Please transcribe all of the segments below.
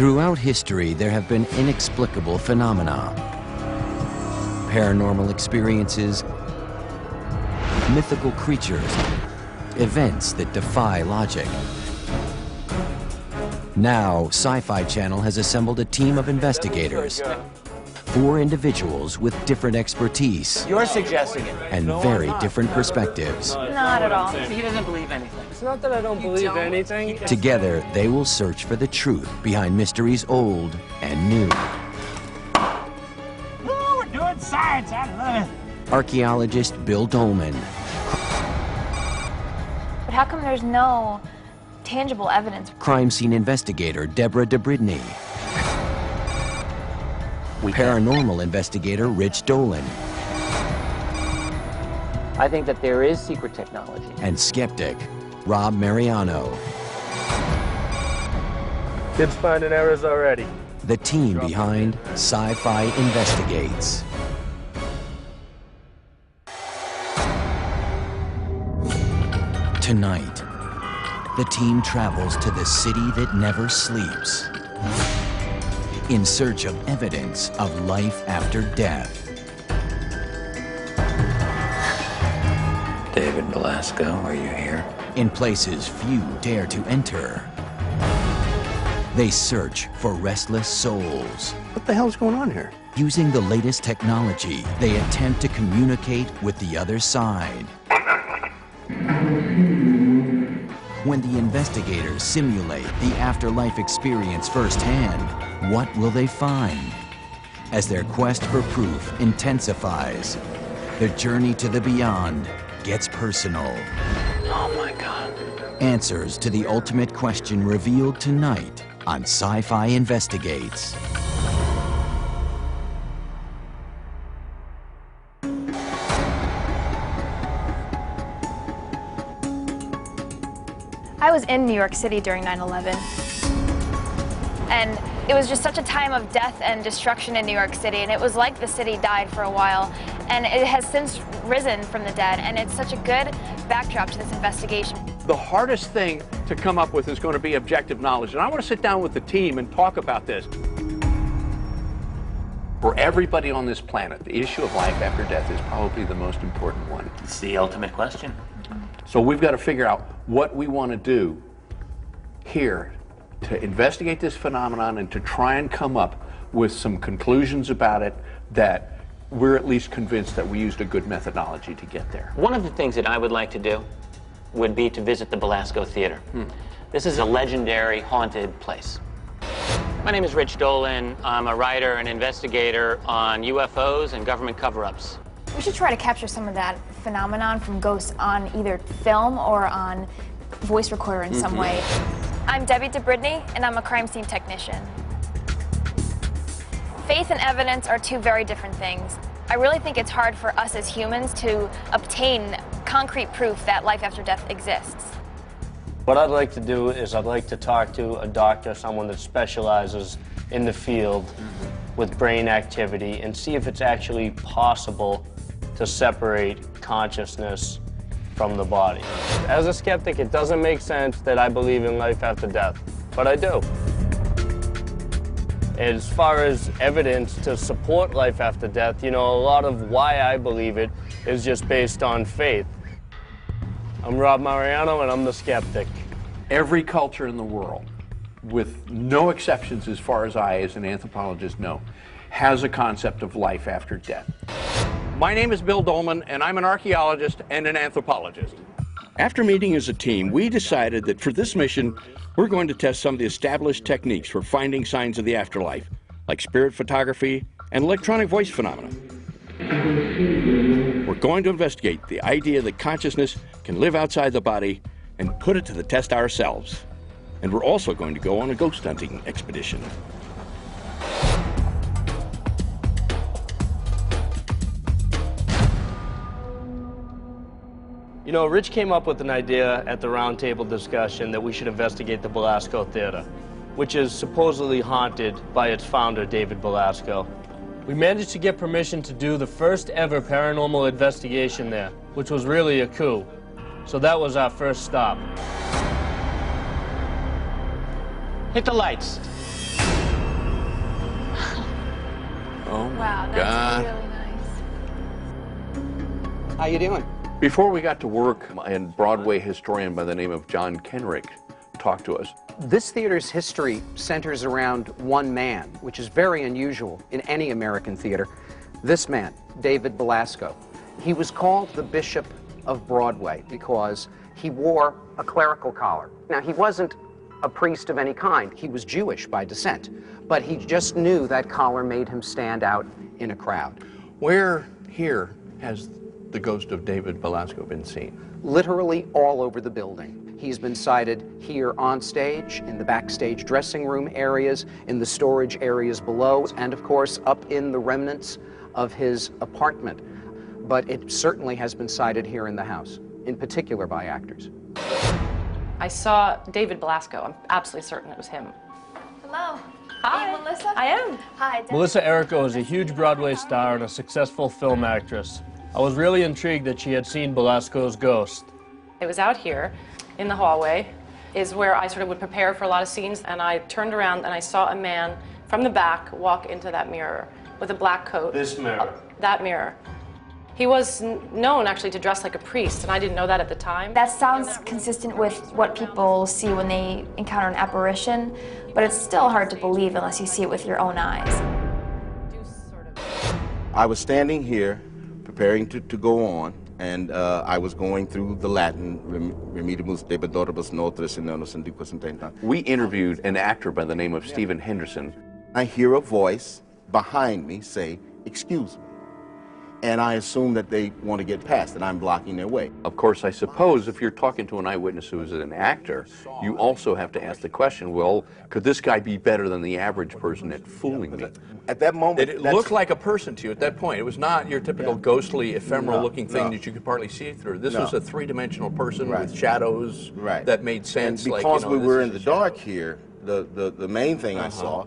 Throughout history, there have been inexplicable phenomena, paranormal experiences, mythical creatures, events that defy logic. Now, SciFi Channel has assembled a team of investigators, 4 individuals with different expertise. You're suggesting it. And very different perspectives. Not at all. He doesn't believe anything. It's not that I don't believe anything. Together, they will search for the truth behind mysteries old and new. Oh, we're doing science. I love it. Archaeologist Bill Dolman. But how come there's no tangible evidence? Crime scene investigator Deborah DeBridney. Paranormal investigator Rich Dolan. I think that there is secret technology. And skeptic Rob Mariano. Kids finding errors already. The team behind SciFi Investigates. Tonight, the team travels to the city that never sleeps in search of evidence of life after death. David Belasco, are you here? In places few dare to enter, they search for restless souls. What the hell's going on here? Using the latest technology, they attempt to communicate with the other side. When the investigators simulate the afterlife experience firsthand, what will they find? As their quest for proof intensifies, their journey to the beyond gets personal. Oh my God. Answers to the ultimate question revealed tonight on SciFi Investigates. I was in New York City during 9/11. And it was just such a time of death and destruction in New York City, and it was like the city died for a while, and it has since risen from the dead, and it's such a good backdrop to this investigation. The hardest thing to come up with is going to be objective knowledge, and I want to sit down with the team and talk about this. For everybody on this planet, the issue of life after death is probably the most important one. It's the ultimate question. So we've got to figure out what we want to do here to investigate this phenomenon and to try and come up with some conclusions about it that we're at least convinced that we used a good methodology to get there. One of the things that I would like to do would be to visit the Belasco Theater. This is a legendary haunted place. My name is Rich Dolan. I'm a writer and investigator on UFOs and government cover-ups. We should try to capture some of that phenomenon from ghosts on either film or on voice recorder in some way. I'm Debbie DeBridney, and I'm a crime scene technician. Faith and evidence are 2 very different things. I really think it's hard for us as humans to obtain concrete proof that life after death exists. What I'd like to do is I'd like to talk to a doctor, someone that specializes in the field with brain activity, and see if it's actually possible to separate consciousness from the body. As a skeptic, it doesn't make sense that I believe in life after death, but I do. As far as evidence to support life after death, you know, a lot of why I believe it is just based on faith. I'm Rob Mariano, and I'm the skeptic. Every culture in the world, with no exceptions as far as I as an anthropologist know, has a concept of life after death. My name is Bill Dolman, and I'm an archaeologist and an anthropologist. After meeting as a team, we decided that for this mission, we're going to test some of the established techniques for finding signs of the afterlife, like spirit photography and electronic voice phenomena. We're going to investigate the idea that consciousness can live outside the body and put it to the test ourselves. And we're also going to go on a ghost hunting expedition. You know, Rich came up with an idea at the roundtable discussion that we should investigate the Belasco Theater, which is supposedly haunted by its founder, David Belasco. We managed to get permission to do the first ever paranormal investigation there, which was really a coup. So that was our first stop. Hit the lights. Oh my Wow, that's God. really nice. How you doing? Before we got to work, a Broadway historian by the name of John Kenrick talked to us. This theater's history centers around one man, which is very unusual in any American theater. This man, David Belasco. He was called the Bishop of Broadway because he wore a clerical collar. Now, he wasn't a priest of any kind. He was Jewish by descent, but he just knew that collar made him stand out in a crowd. Where here has the ghost of David Belasco been seen? Literally all over the building. He's been sighted here on stage, in the backstage dressing room areas, in the storage areas below, and of course up in the remnants of his apartment. But it certainly has been sighted here in the house, in particular by actors. I saw David Belasco. I'm absolutely certain it was him. Hello. Hi. Are you Melissa? I am. Hi. Melissa Errico is a huge Broadway star and a successful film actress. I was really intrigued that she had seen Belasco's ghost. It was out here in the hallway, is where I sort of would prepare for a lot of scenes, and I turned around and I saw a man from the back walk into that mirror with a black coat. This mirror? That mirror. He was known actually to dress like a priest, and I didn't know that at the time. That sounds consistent with what people see when they encounter an apparition, but it's still hard to believe unless you see it with your own eyes. I was standing here preparing to go on, and I was going through the Latin, Remedimus debedoribus nostris in annos antiquos intenta. We interviewed an actor by the name of Stephen Henderson. I hear a voice behind me say, "Excuse me." And I assume that they want to get past, and I'm blocking their way. Of course, I suppose if you're talking to an eyewitness who is an actor, you also have to ask the question, well, could this guy be better than the average person at fooling me? At that moment, It looked like a person to you at that point. It was not your typical ghostly, ephemeral-looking thing that you could partly see through. This was a three-dimensional person with shadows that made sense. And because we were in the dark here, the main thing I saw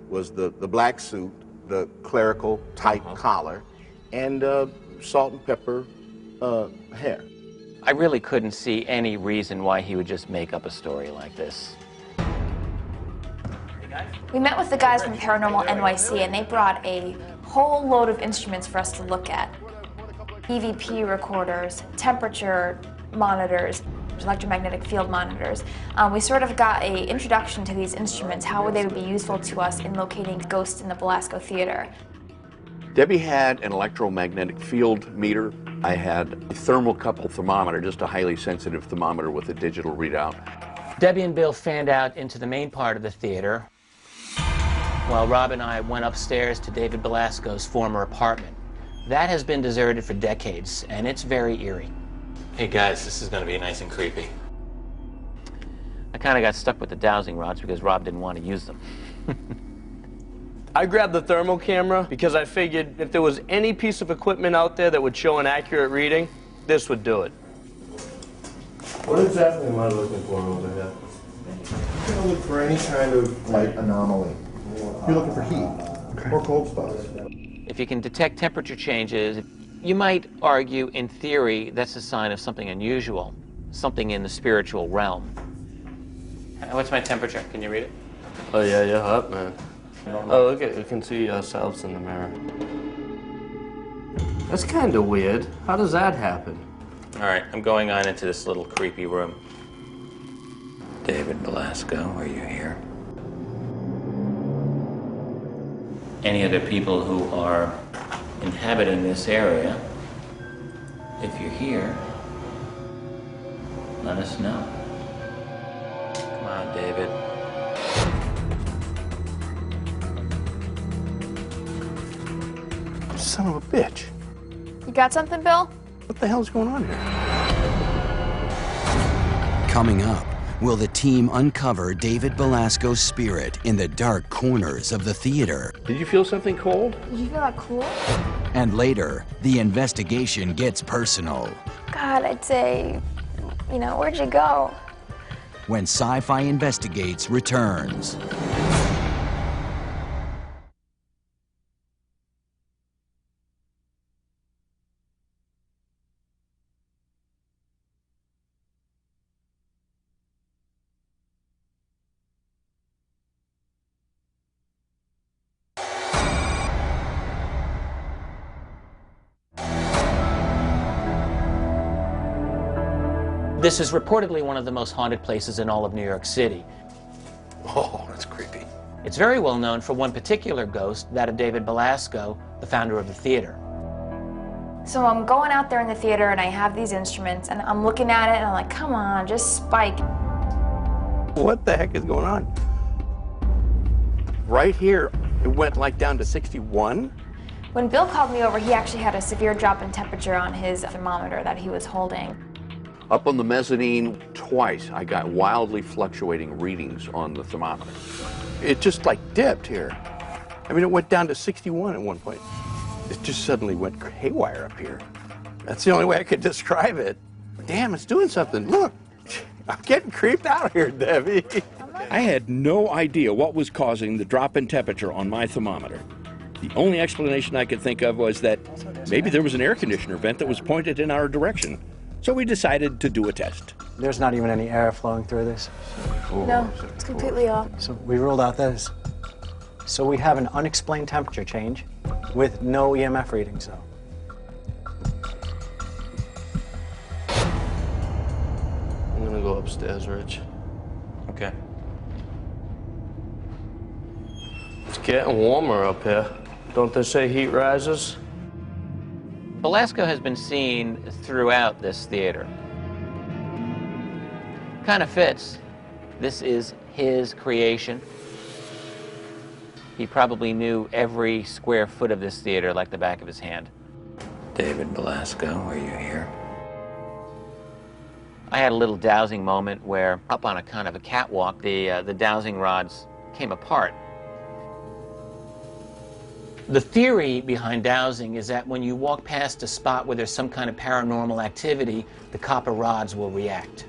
was the black suit, the clerical type collar, and salt and pepper hair. I really couldn't see any reason why he would just make up a story like this. We met with the guys from Paranormal NYC, and they brought a whole load of instruments for us to look at. EVP recorders, temperature monitors, electromagnetic field monitors. We sort of got an introduction to these instruments, how they would be useful to us in locating ghosts in the Belasco Theater. Debbie had an electromagnetic field meter. I had a thermocouple thermometer, just a highly sensitive thermometer with a digital readout. Debbie and Bill fanned out into the main part of the theater, while Rob and I went upstairs to David Belasco's former apartment. That has been deserted for decades, and it's very eerie. Hey guys, this is going to be nice and creepy. I kind of got stuck with the dowsing rods because Rob didn't want to use them. I grabbed the thermal camera because I figured if there was any piece of equipment out there that would show an accurate reading, this would do it. What exactly am I looking for over here? You're going to look for any kind of light anomaly. You're looking for heat or cold spots. If you can detect temperature changes, you might argue, in theory, that's a sign of something unusual, something in the spiritual realm. What's my temperature? Can you read it? Oh yeah, you're hot, man. Oh, look at, we can see ourselves in the mirror. That's kind of weird. How does that happen? All right, I'm going on into this little creepy room. David Belasco, are you here? Any other people who are inhabiting this area, if you're here, let us know. Come on, David. Son of a bitch. You got something, Bill? What the hell's going on here? Coming up, will the team uncover David Belasco's spirit in the dark corners of the theater? Did you feel something cold? Did you feel that cool? And later, the investigation gets personal. God, I'd say, where'd you go? When SciFi Investigates returns. This is reportedly one of the most haunted places in all of New York City. Oh, that's creepy. It's very well known for one particular ghost, that of David Belasco, the founder of the theater. So I'm going out there in the theater and I have these instruments and I'm looking at it and I'm like, come on, just spike. What the heck is going on? Right here, it went like down to 61. When Bill called me over, he actually had a severe drop in temperature on his thermometer that he was holding. Up on the mezzanine, twice, I got wildly fluctuating readings on the thermometer. It just like dipped here. I mean, it went down to 61 at one point. It just suddenly went haywire up here. That's the only way I could describe it. Damn, it's doing something. Look, I'm getting creeped out here, Debbie. I had no idea what was causing the drop in temperature on my thermometer. The only explanation I could think of was that maybe there was an air conditioner vent that was pointed in our direction. So we decided to do a test. There's not even any air flowing through this. No, it's completely off. So we ruled out this. So we have an unexplained temperature change with no EMF readings, though. I'm gonna go upstairs, Rich. Okay. It's getting warmer up here. Don't they say heat rises? Belasco has been seen throughout this theater. Kind of fits. This is his creation. He probably knew every square foot of this theater like the back of his hand. David Belasco, are you here? I had a little dowsing moment where up on a kind of a catwalk, the dowsing rods came apart. The theory behind dowsing is that when you walk past a spot where there's some kind of paranormal activity, the copper rods will react.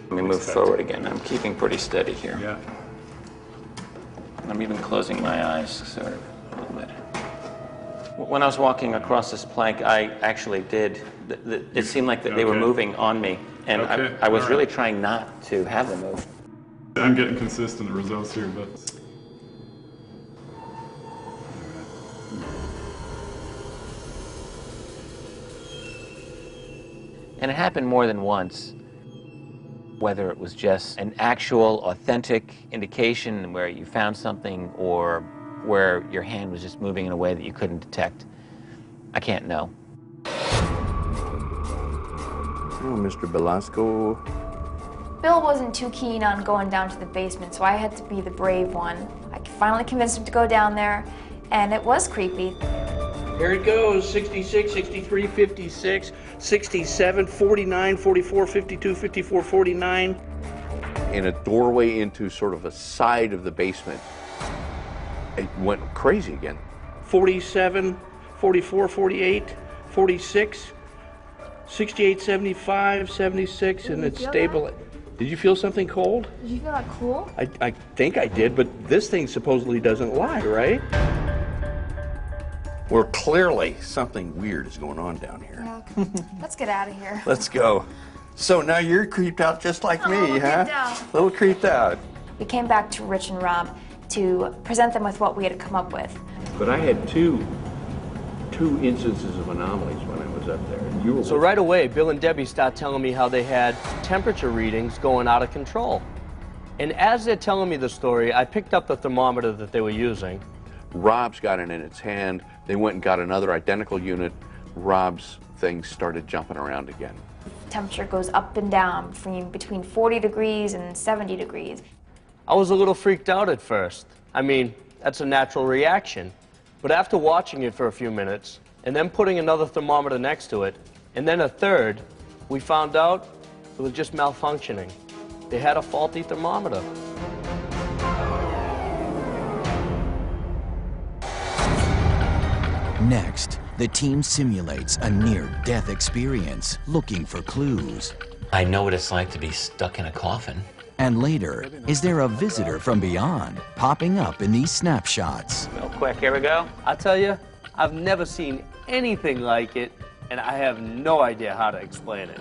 Let me move forward again. I'm keeping pretty steady here. Yeah. I'm even closing my eyes, sort of, a little bit. When I was walking across this plank, I actually did. It seemed like that they were moving on me, and I was really trying not to have them move. I'm getting consistent results here, but... And it happened more than once. Whether it was just an actual, authentic indication where you found something or where your hand was just moving in a way that you couldn't detect, I can't know. Oh, Mr. Belasco. Bill wasn't too keen on going down to the basement, so I had to be the brave one. I finally convinced him to go down there, and it was creepy. Here it goes, 66, 63, 56, 67, 49, 44, 52, 54, 49. In a doorway into sort of a side of the basement, it went crazy again. 47, 44, 48, 46, 68, 75, 76, and it's stable. Did you feel something cold? Did you feel that cool? I think I did, but this thing supposedly doesn't lie, right? Well, clearly something weird is going on down here. Yeah, okay. Let's get out of here. Let's go. So now you're creeped out just like me, huh? Out. A little creeped out. We came back to Rich and Rob to present them with what we had come up with. But I had two instances of anomalies when I was up there. And you were So right away, Bill and Debbie start telling me how they had temperature readings going out of control. And as they're telling me the story, I picked up the thermometer that they were using. Rob's got it in its hand. They went and got another identical unit. Rob's things started jumping around again. Temperature goes up and down between 40 degrees and 70 degrees. I was a little freaked out at first. I mean, that's a natural reaction. But after watching it for a few minutes, and then putting another thermometer next to it, and then a third, we found out it was just malfunctioning. They had a faulty thermometer. Next, the team simulates a near-death experience, looking for clues. I know what it's like to be stuck in a coffin. And later, is there a visitor from beyond popping up in these snapshots? Real quick, here we go. I tell you, I've never seen anything like it, and I have no idea how to explain it.